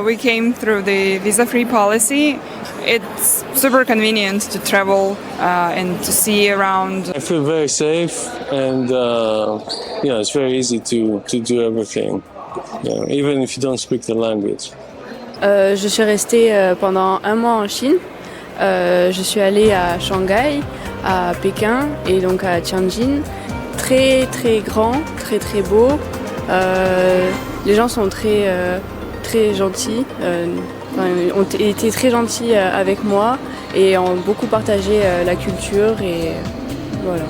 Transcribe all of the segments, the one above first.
we came through the visa-free policy. It's super convenient to travel and to see around. I feel very safe and it's very easy to do everything, even if you don't speak the language. Je suis restée pendant un mois en Chine. Je suis allée à Shanghai, à Pékin et donc à Tianjin. Très très grand, très très beau. Les gens sont très gentils. Ont été très gentils avec moi et ont beaucoup partagé la culture et voilà.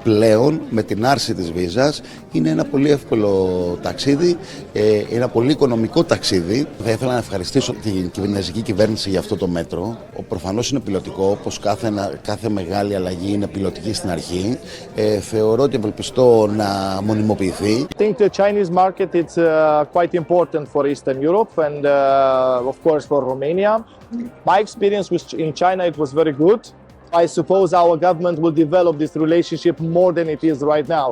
Πλέον με την άρση της βίζας είναι ένα πολύ εύκολο ταξίδι, ένα πολύ οικονομικό ταξίδι. Θα ήθελα να ευχαριστήσω την κινέζικη κυβέρνηση για αυτό το μέτρο. Προφανώς είναι πιλωτικό, όπως κάθε μεγάλη αλλαγή είναι πιλωτική στην αρχή. Θεωρώ ότι ευελπιστώ να μονιμοποιηθεί. I think the Chinese market is quite important for Eastern Europe and of course for Romania. My experience in China it was very good. I suppose our government will develop this relationship more than it is right now.